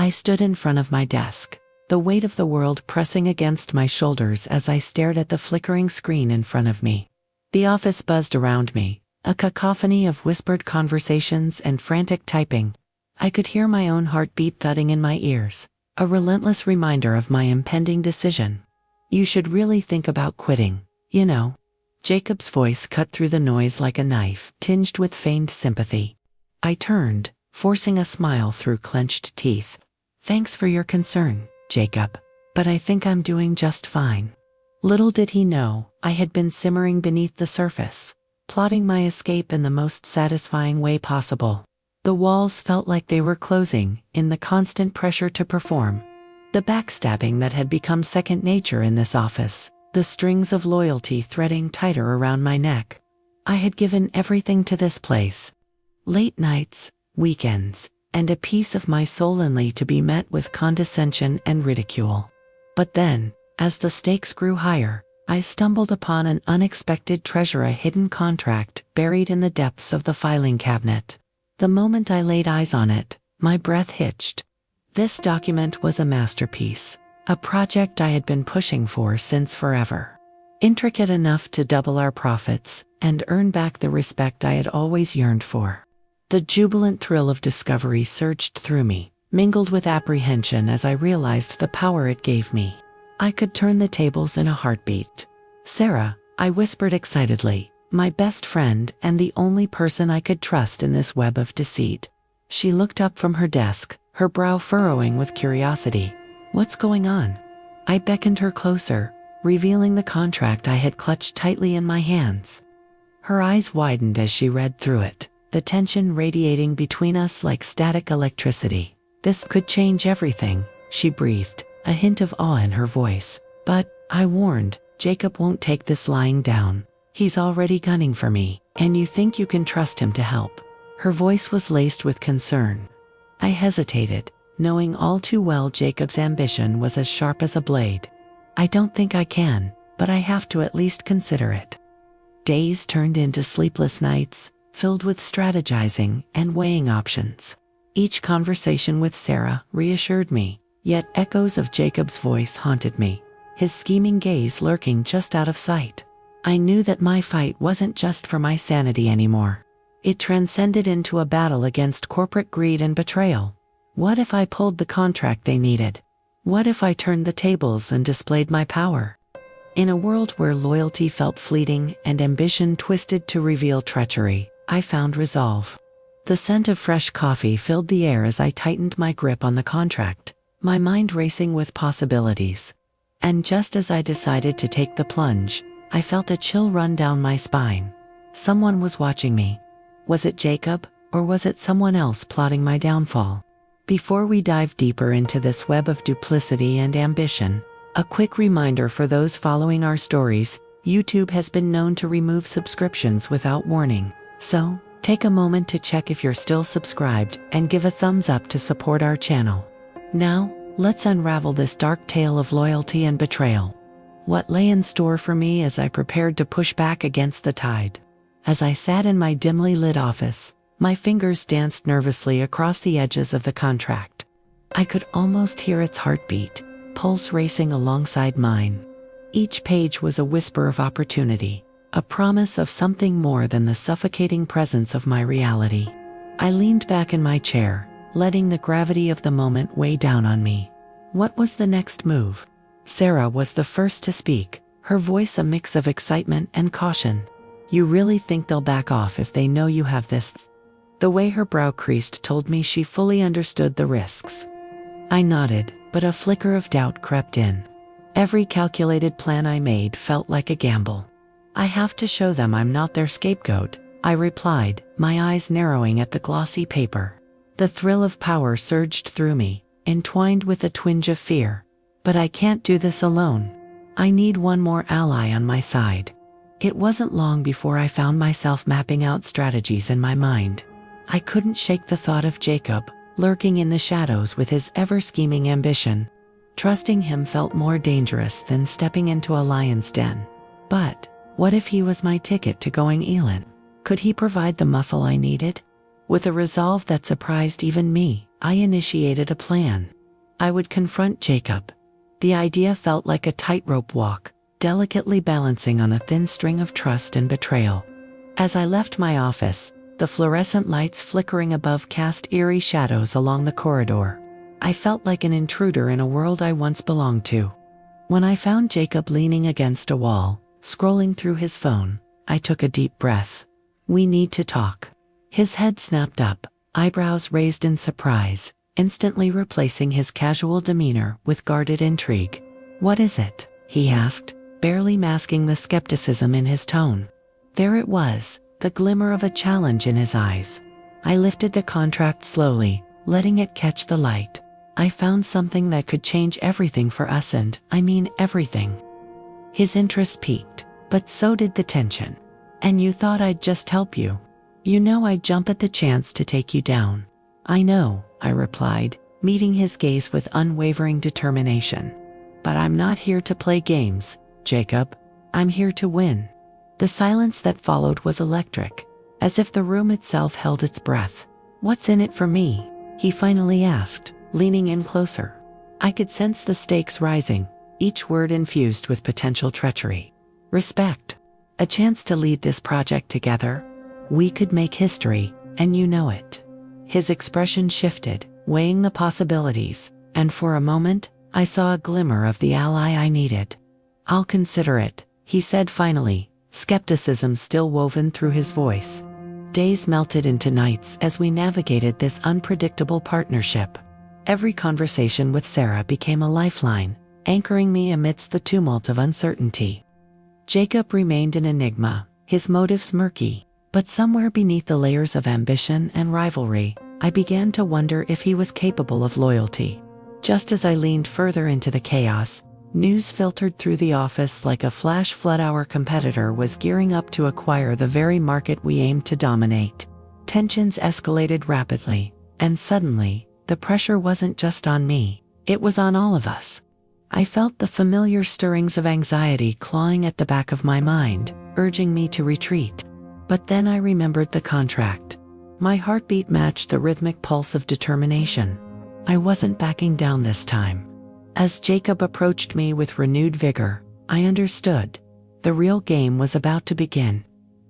I stood in front of my desk, the weight of the world pressing against my shoulders as I stared at the flickering screen in front of me. The office buzzed around me, a cacophony of whispered conversations and frantic typing. I could hear my own heartbeat thudding in my ears, a relentless reminder of my impending decision. You should really think about quitting, you know. Jacob's voice cut through the noise like a knife, tinged with feigned sympathy. I turned, forcing a smile through clenched teeth. Thanks for your concern, Jacob, but I think I'm doing just fine. Little did he know, I had been simmering beneath the surface, plotting my escape in the most satisfying way possible. The walls felt like they were closing, in the constant pressure to perform. The backstabbing that had become second nature in this office, the strings of loyalty threading tighter around my neck. I had given everything to this place. Late nights, weekends, and a piece of my soul only to be met with condescension and ridicule. But then, as the stakes grew higher, I stumbled upon an unexpected treasure, a hidden contract buried in the depths of the filing cabinet. The moment I laid eyes on it, my breath hitched. This document was a masterpiece, a project I had been pushing for since forever. Intricate enough to double our profits and earn back the respect I had always yearned for. The jubilant thrill of discovery surged through me, mingled with apprehension as I realized the power it gave me. I could turn the tables in a heartbeat. Sarah, I whispered excitedly, my best friend and the only person I could trust in this web of deceit. She looked up from her desk, her brow furrowing with curiosity. What's going on? I beckoned her closer, revealing the contract I had clutched tightly in my hands. Her eyes widened as she read through it, the tension radiating between us like static electricity. This could change everything, she breathed, a hint of awe in her voice. But, I warned, Jacob won't take this lying down. He's already gunning for me, and you think you can trust him to help. Her voice was laced with concern. I hesitated, knowing all too well Jacob's ambition was as sharp as a blade. I don't think I can, but I have to at least consider it. Days turned into sleepless nights, filled with strategizing and weighing options. Each conversation with Sarah reassured me, yet echoes of Jacob's voice haunted me, his scheming gaze lurking just out of sight. I knew that my fight wasn't just for my sanity anymore. It transcended into a battle against corporate greed and betrayal. What if I pulled the contract they needed? What if I turned the tables and displayed my power? In a world where loyalty felt fleeting and ambition twisted to reveal treachery, I found resolve. The scent of fresh coffee filled the air as I tightened my grip on the contract, my mind racing with possibilities. And just as I decided to take the plunge, I felt a chill run down my spine. Someone was watching me. Was it Jacob, or was it someone else plotting my downfall? Before we dive deeper into this web of duplicity and ambition, a quick reminder for those following our stories: YouTube has been known to remove subscriptions without warning. So, take a moment to check if you're still subscribed and give a thumbs up to support our channel. Now, let's unravel this dark tale of loyalty and betrayal. What lay in store for me as I prepared to push back against the tide? As I sat in my dimly lit office, my fingers danced nervously across the edges of the contract. I could almost hear its heartbeat, pulse racing alongside mine. Each page was a whisper of opportunity, a promise of something more than the suffocating presence of my reality. I leaned back in my chair, letting the gravity of the moment weigh down on me. What was the next move? Sarah was the first to speak, her voice a mix of excitement and caution. You really think they'll back off if they know you have this? The way her brow creased told me she fully understood the risks. I nodded, but a flicker of doubt crept in. Every calculated plan I made felt like a gamble. I have to show them I'm not their scapegoat, I replied, my eyes narrowing at the glossy paper. The thrill of power surged through me, entwined with a twinge of fear. But I can't do this alone. I need one more ally on my side. It wasn't long before I found myself mapping out strategies in my mind. I couldn't shake the thought of Jacob, lurking in the shadows with his ever-scheming ambition. Trusting him felt more dangerous than stepping into a lion's den. But what if he was my ticket to going Elon? Could he provide the muscle I needed? With a resolve that surprised even me, I initiated a plan. I would confront Jacob. The idea felt like a tightrope walk, delicately balancing on a thin string of trust and betrayal. As I left my office, the fluorescent lights flickering above cast eerie shadows along the corridor. I felt like an intruder in a world I once belonged to. When I found Jacob leaning against a wall, scrolling through his phone, I took a deep breath. "We need to talk." His head snapped up, eyebrows raised in surprise, instantly replacing his casual demeanor with guarded intrigue. "What is it?" he asked, barely masking the skepticism in his tone. There it was, the glimmer of a challenge in his eyes. I lifted the contract slowly, letting it catch the light. "I found something that could change everything for us, and I mean everything." His interest peaked, but so did the tension. "And you thought I'd just help you? You know I'd jump at the chance to take you down." "I know," I replied, meeting his gaze with unwavering determination. "But I'm not here to play games, Jacob. I'm here to win." The silence that followed was electric, as if the room itself held its breath. "What's in it for me?" he finally asked, leaning in closer. I could sense the stakes rising, each word infused with potential treachery. "Respect. A chance to lead this project together. We could make history, and you know it." His expression shifted, weighing the possibilities, and for a moment, I saw a glimmer of the ally I needed. "I'll consider it," he said finally, skepticism still woven through his voice. Days melted into nights as we navigated this unpredictable partnership. Every conversation with Sarah became a lifeline, anchoring me amidst the tumult of uncertainty. Jacob remained an enigma, his motives murky, but somewhere beneath the layers of ambition and rivalry, I began to wonder if he was capable of loyalty. Just as I leaned further into the chaos, news filtered through the office like a flash flood. Our competitor was gearing up to acquire the very market we aimed to dominate. Tensions escalated rapidly, and suddenly, the pressure wasn't just on me, it was on all of us. I felt the familiar stirrings of anxiety clawing at the back of my mind, urging me to retreat. But then I remembered the contract. My heartbeat matched the rhythmic pulse of determination. I wasn't backing down this time. As Jacob approached me with renewed vigor, I understood. The real game was about to begin.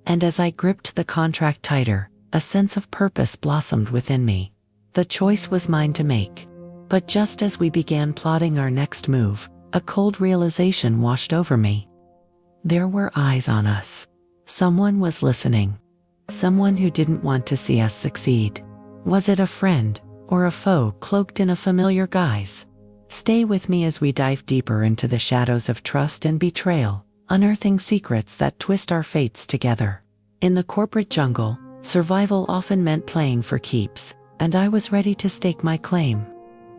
And as I gripped the contract tighter, a sense of purpose blossomed within me. The choice was mine to make. But just as we began plotting our next move, a cold realization washed over me. There were eyes on us. Someone was listening. Someone who didn't want to see us succeed. Was it a friend, or a foe cloaked in a familiar guise? Stay with me as we dive deeper into the shadows of trust and betrayal, unearthing secrets that twist our fates together. In the corporate jungle, survival often meant playing for keeps, and I was ready to stake my claim.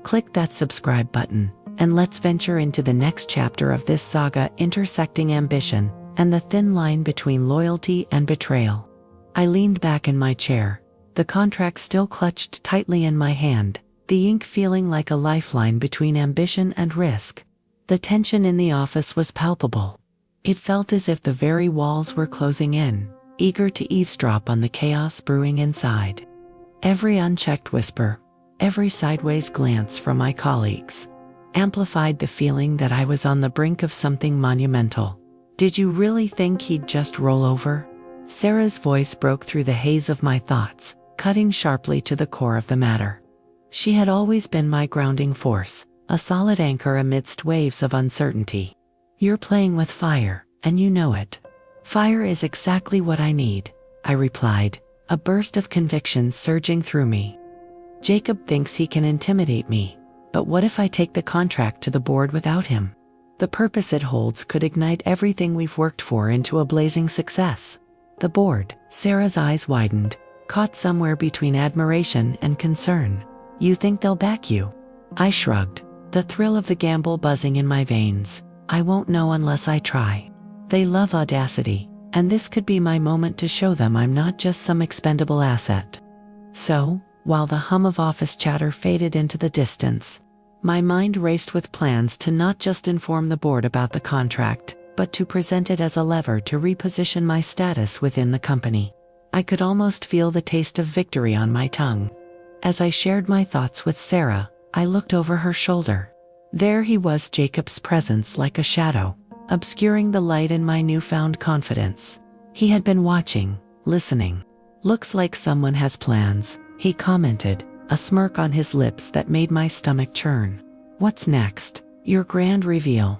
Click that subscribe button, and let's venture into the next chapter of this saga, intersecting ambition and the thin line between loyalty and betrayal. I leaned back in my chair, the contract still clutched tightly in my hand, the ink feeling like a lifeline between ambition and risk. The tension in the office was palpable. It felt as if the very walls were closing in, eager to eavesdrop on the chaos brewing inside. Every unchecked whisper, every sideways glance from my colleagues, amplified the feeling that I was on the brink of something monumental. "Did you really think he'd just roll over?" Sarah's voice broke through the haze of my thoughts, cutting sharply to the core of the matter. She had always been my grounding force, a solid anchor amidst waves of uncertainty. "You're playing with fire, and you know it." "Fire is exactly what I need," I replied, a burst of conviction surging through me. "Jacob thinks he can intimidate me, but what if I take the contract to the board without him? The purpose it holds could ignite everything we've worked for into a blazing success." "The board," Sarah's eyes widened, caught somewhere between admiration and concern. "You think they'll back you?" I shrugged, the thrill of the gamble buzzing in my veins. "I won't know unless I try. They love audacity, and this could be my moment to show them I'm not just some expendable asset." So, while the hum of office chatter faded into the distance, my mind raced with plans to not just inform the board about the contract, but to present it as a lever to reposition my status within the company. I could almost feel the taste of victory on my tongue. As I shared my thoughts with Sarah, I looked over her shoulder. There he was, Jacob's presence like a shadow, obscuring the light in my newfound confidence. He had been watching, listening. "Looks like someone has plans," he commented, a smirk on his lips that made my stomach churn. "What's next? Your grand reveal?"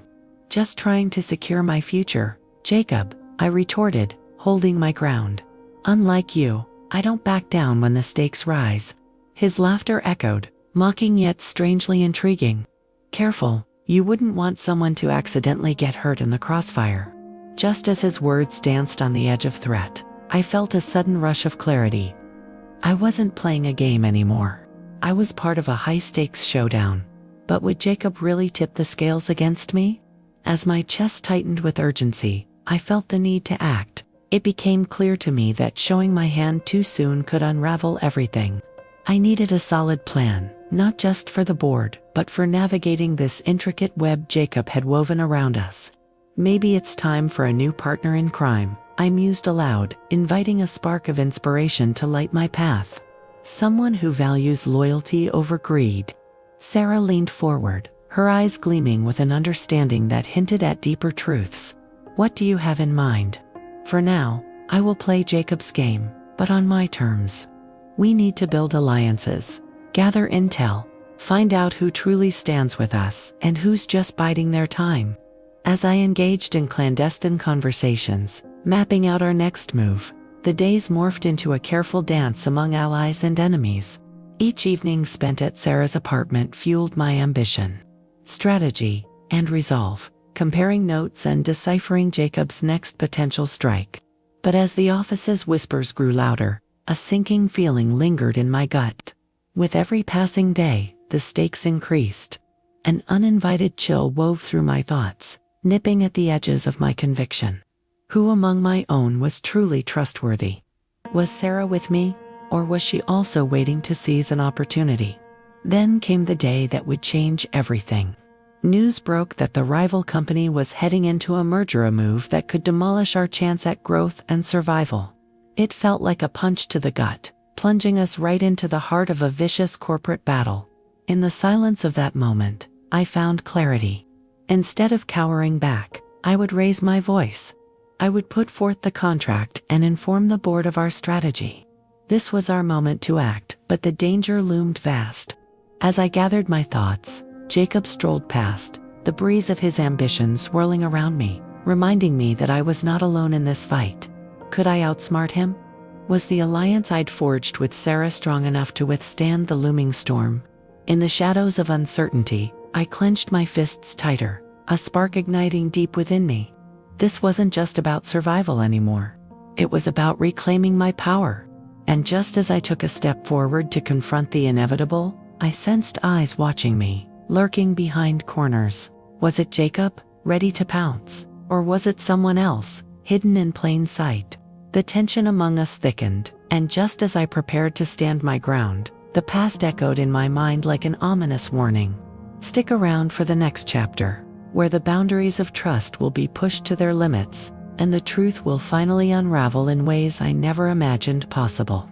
"Just trying to secure my future, Jacob," I retorted, holding my ground. "Unlike you, I don't back down when the stakes rise." His laughter echoed, mocking yet strangely intriguing. "Careful, you wouldn't want someone to accidentally get hurt in the crossfire." Just as his words danced on the edge of threat, I felt a sudden rush of clarity. I wasn't playing a game anymore. I was part of a high-stakes showdown. But would Jacob really tip the scales against me? As my chest tightened with urgency, I felt the need to act. It became clear to me that showing my hand too soon could unravel everything. I needed a solid plan, not just for the board, but for navigating this intricate web Jacob had woven around us. Maybe it's time for a new partner in crime, I mused aloud, inviting a spark of inspiration to light my path. Someone who values loyalty over greed. Sarah leaned forward, her eyes gleaming with an understanding that hinted at deeper truths. "What do you have in mind?" "For now, I will play Jacob's game, but on my terms. We need to build alliances, gather intel, find out who truly stands with us and who's just biding their time." As I engaged in clandestine conversations, mapping out our next move, the days morphed into a careful dance among allies and enemies. Each evening spent at Sarah's apartment fueled my ambition, strategy, and resolve, comparing notes and deciphering Jacob's next potential strike. But as the office's whispers grew louder, a sinking feeling lingered in my gut. With every passing day, the stakes increased. An uninvited chill wove through my thoughts, nipping at the edges of my conviction. Who among my own was truly trustworthy? Was Sarah with me, or was she also waiting to seize an opportunity? Then came the day that would change everything. News broke that the rival company was heading into a merger, a move that could demolish our chance at growth and survival. It felt like a punch to the gut, plunging us right into the heart of a vicious corporate battle. In the silence of that moment, I found clarity. Instead of cowering back, I would raise my voice. I would put forth the contract and inform the board of our strategy. This was our moment to act, but the danger loomed vast. As I gathered my thoughts, Jacob strolled past, the breeze of his ambition swirling around me, reminding me that I was not alone in this fight. Could I outsmart him? Was the alliance I'd forged with Sarah strong enough to withstand the looming storm? In the shadows of uncertainty, I clenched my fists tighter, a spark igniting deep within me. This wasn't just about survival anymore. It was about reclaiming my power. And just as I took a step forward to confront the inevitable, I sensed eyes watching me, lurking behind corners. Was it Jacob, ready to pounce? Or was it someone else, hidden in plain sight? The tension among us thickened, and just as I prepared to stand my ground, the past echoed in my mind like an ominous warning. Stick around for the next chapter, where the boundaries of trust will be pushed to their limits, and the truth will finally unravel in ways I never imagined possible.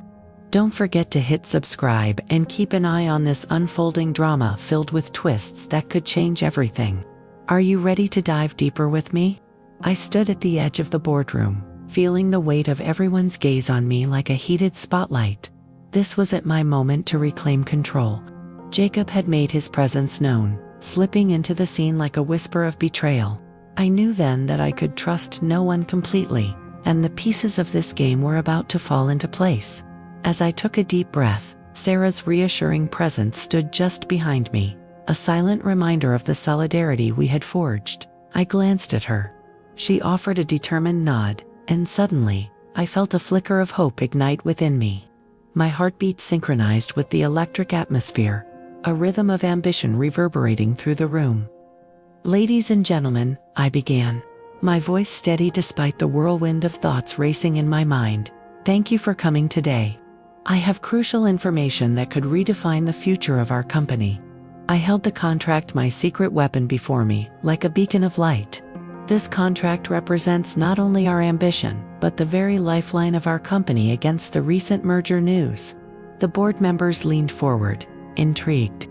Don't forget to hit subscribe and keep an eye on this unfolding drama filled with twists that could change everything. Are you ready to dive deeper with me? I stood at the edge of the boardroom, feeling the weight of everyone's gaze on me like a heated spotlight. This was my moment to reclaim control. Jacob had made his presence known, slipping into the scene like a whisper of betrayal. I knew then that I could trust no one completely, and the pieces of this game were about to fall into place. As I took a deep breath, Sarah's reassuring presence stood just behind me, a silent reminder of the solidarity we had forged. I glanced at her. She offered a determined nod, and suddenly, I felt a flicker of hope ignite within me. My heartbeat synchronized with the electric atmosphere, a rhythm of ambition reverberating through the room. "Ladies and gentlemen," I began, my voice steady despite the whirlwind of thoughts racing in my mind, "thank you for coming today. I have crucial information that could redefine the future of our company." I held the contract, my secret weapon, before me, like a beacon of light. This contract represents not only our ambition, but the very lifeline of our company against the recent merger news. The board members leaned forward, intrigued.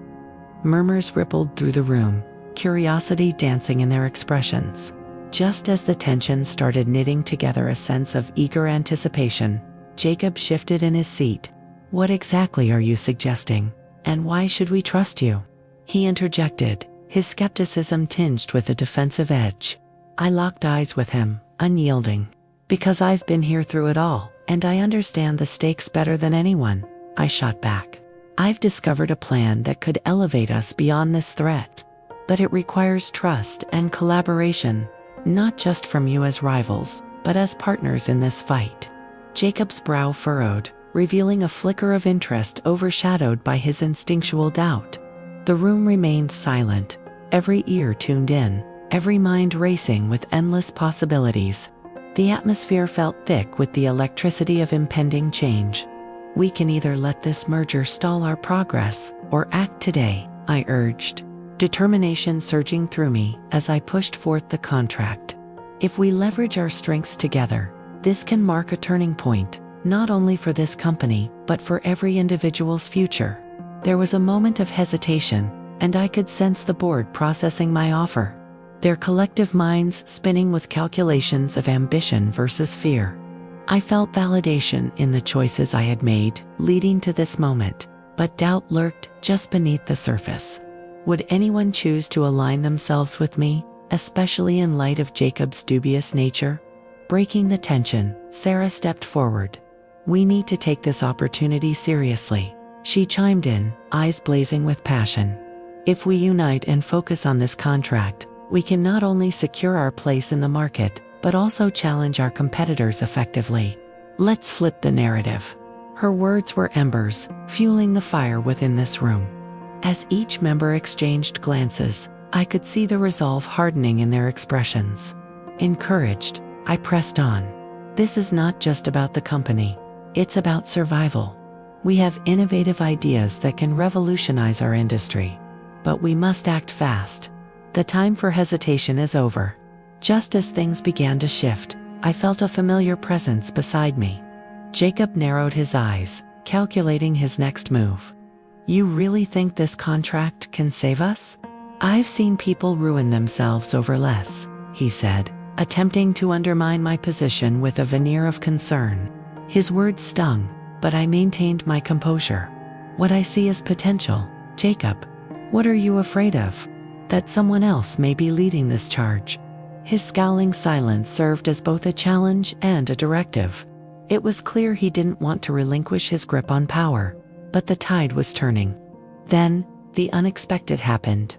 Murmurs rippled through the room, curiosity dancing in their expressions. Just as the tension started knitting together a sense of eager anticipation, Jacob shifted in his seat. "What exactly are you suggesting? And why should we trust you?" he interjected, his skepticism tinged with a defensive edge. I locked eyes with him, unyielding. "Because I've been here through it all, and I understand the stakes better than anyone," I shot back. "I've discovered a plan that could elevate us beyond this threat. But it requires trust and collaboration, not just from you as rivals, but as partners in this fight." Jacob's brow furrowed, revealing a flicker of interest overshadowed by his instinctual doubt. The room remained silent, every ear tuned in, every mind racing with endless possibilities. The atmosphere felt thick with the electricity of impending change. "We can either let this merger stall our progress, or act today," I urged, determination surging through me as I pushed forth the contract. "If we leverage our strengths together, this can mark a turning point, not only for this company, but for every individual's future." There was a moment of hesitation, and I could sense the board processing my offer, their collective minds spinning with calculations of ambition versus fear. I felt validation in the choices I had made, leading to this moment, but doubt lurked just beneath the surface. Would anyone choose to align themselves with me, especially in light of Jacob's dubious nature? Breaking the tension, Sarah stepped forward. "We need to take this opportunity seriously," she chimed in, eyes blazing with passion. "If we unite and focus on this contract, we can not only secure our place in the market, but also challenge our competitors effectively. Let's flip the narrative." Her words were embers, fueling the fire within this room. As each member exchanged glances, I could see the resolve hardening in their expressions. Encouraged, I pressed on. "This is not just about the company. It's about survival. We have innovative ideas that can revolutionize our industry. But we must act fast. The time for hesitation is over." Just as things began to shift, I felt a familiar presence beside me. Jacob narrowed his eyes, calculating his next move. "You really think this contract can save us? I've seen people ruin themselves over less," he said, attempting to undermine my position with a veneer of concern. His words stung, but I maintained my composure. "What I see is potential, Jacob. What are you afraid of? That someone else may be leading this charge?" His scowling silence served as both a challenge and a directive. It was clear he didn't want to relinquish his grip on power, but the tide was turning. Then, the unexpected happened.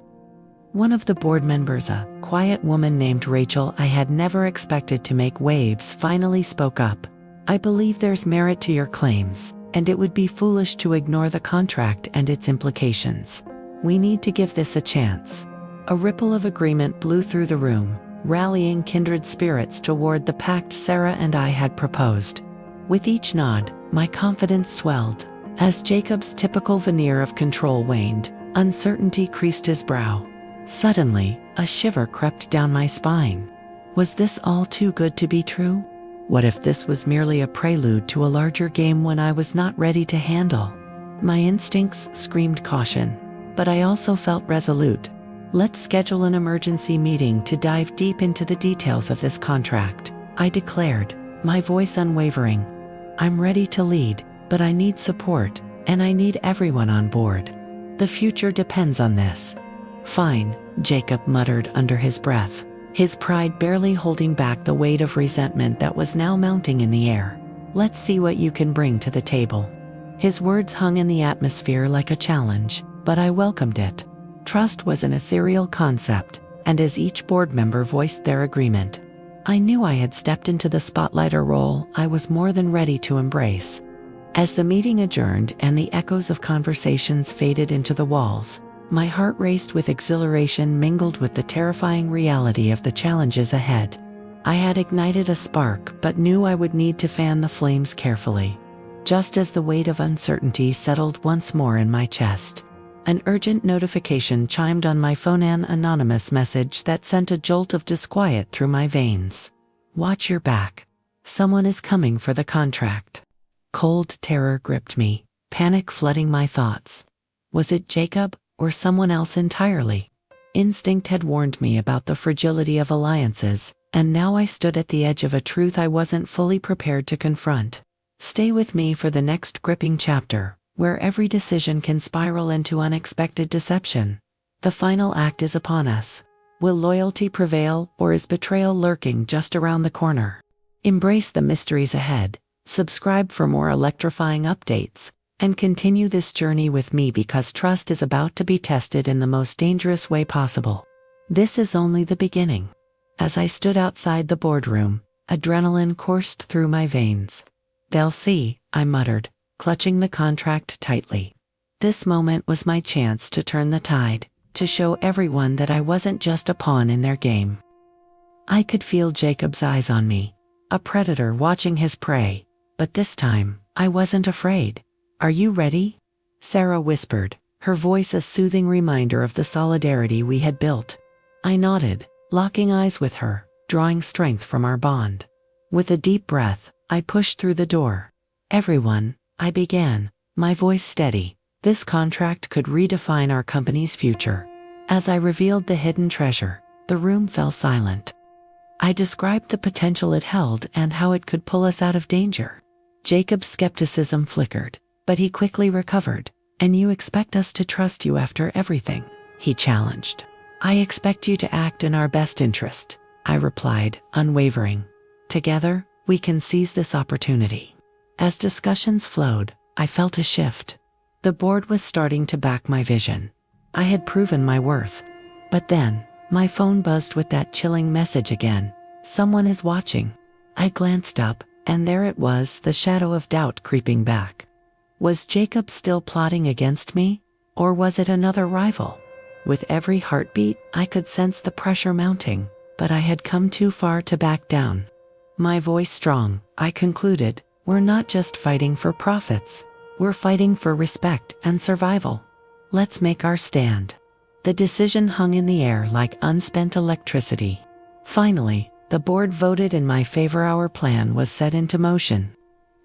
One of the board members, a quiet woman named Rachel I had never expected to make waves, finally spoke up. "I believe there's merit to your claims, and it would be foolish to ignore the contract and its implications. We need to give this a chance." A ripple of agreement blew through the room, rallying kindred spirits toward the pact Sarah and I had proposed. With each nod, my confidence swelled. As Jacob's typical veneer of control waned, uncertainty creased his brow. Suddenly, a shiver crept down my spine. Was this all too good to be true? What if this was merely a prelude to a larger game one I was not ready to handle? My instincts screamed caution, but I also felt resolute. "Let's schedule an emergency meeting to dive deep into the details of this contract," I declared, my voice unwavering. "I'm ready to lead, but I need support, and I need everyone on board. The future depends on this." "Fine," Jacob muttered under his breath, his pride barely holding back the weight of resentment that was now mounting in the air. "Let's see what you can bring to the table." His words hung in the atmosphere like a challenge, but I welcomed it. Trust was an ethereal concept, and as each board member voiced their agreement, I knew I had stepped into the spotlighter role I was more than ready to embrace. As the meeting adjourned and the echoes of conversations faded into the walls, my heart raced with exhilaration mingled with the terrifying reality of the challenges ahead. I had ignited a spark but knew I would need to fan the flames carefully. Just as the weight of uncertainty settled once more in my chest, an urgent notification chimed on my phone, an anonymous message that sent a jolt of disquiet through my veins. "Watch your back. Someone is coming for the contract." Cold terror gripped me, panic flooding my thoughts. Was it Jacob, or someone else entirely. Instinct had warned me about the fragility of alliances, and now I stood at the edge of a truth I wasn't fully prepared to confront. Stay with me for the next gripping chapter, where every decision can spiral into unexpected deception. The final act is upon us. Will loyalty prevail, or is betrayal lurking just around the corner? Embrace the mysteries ahead, subscribe for more electrifying updates, and continue this journey with me because trust is about to be tested in the most dangerous way possible. This is only the beginning. As I stood outside the boardroom, adrenaline coursed through my veins. "They'll see," I muttered, clutching the contract tightly. This moment was my chance to turn the tide, to show everyone that I wasn't just a pawn in their game. I could feel Jacob's eyes on me, a predator watching his prey, but this time, I wasn't afraid. "Are you ready?" Sarah whispered, her voice a soothing reminder of the solidarity we had built. I nodded, locking eyes with her, drawing strength from our bond. With a deep breath, I pushed through the door. "Everyone," I began, my voice steady, "this contract could redefine our company's future." As I revealed the hidden treasure, the room fell silent. I described the potential it held and how it could pull us out of danger. Jacob's skepticism flickered, but he quickly recovered. "And you expect us to trust you after everything?" he challenged. "I expect you to act in our best interest," I replied, unwavering. "Together, we can seize this opportunity." As discussions flowed, I felt a shift. The board was starting to back my vision. I had proven my worth. But then, my phone buzzed with that chilling message again. "Someone is watching." I glanced up, and there it was, the shadow of doubt creeping back. Was Jacob still plotting against me? Or was it another rival? With every heartbeat, I could sense the pressure mounting, but I had come too far to back down. My voice strong, I concluded, "We're not just fighting for profits. We're fighting for respect and survival. Let's make our stand." The decision hung in the air like unspent electricity. Finally, the board voted in my favor. Our plan was set into motion.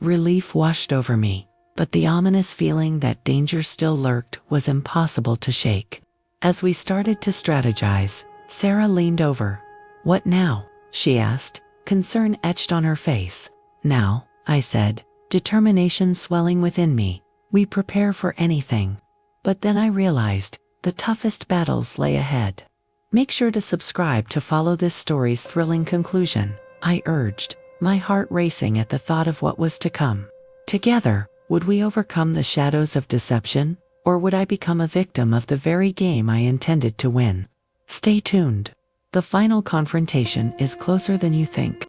Relief washed over me, but the ominous feeling that danger still lurked was impossible to shake. As we started to strategize, Sarah leaned over. "What now?" she asked, concern etched on her face. "Now," I said, determination swelling within me, "we prepare for anything." But then I realized, the toughest battles lay ahead. "Make sure to subscribe to follow this story's thrilling conclusion," I urged, my heart racing at the thought of what was to come. Together, would we overcome the shadows of deception, or would I become a victim of the very game I intended to win? Stay tuned. The final confrontation is closer than you think.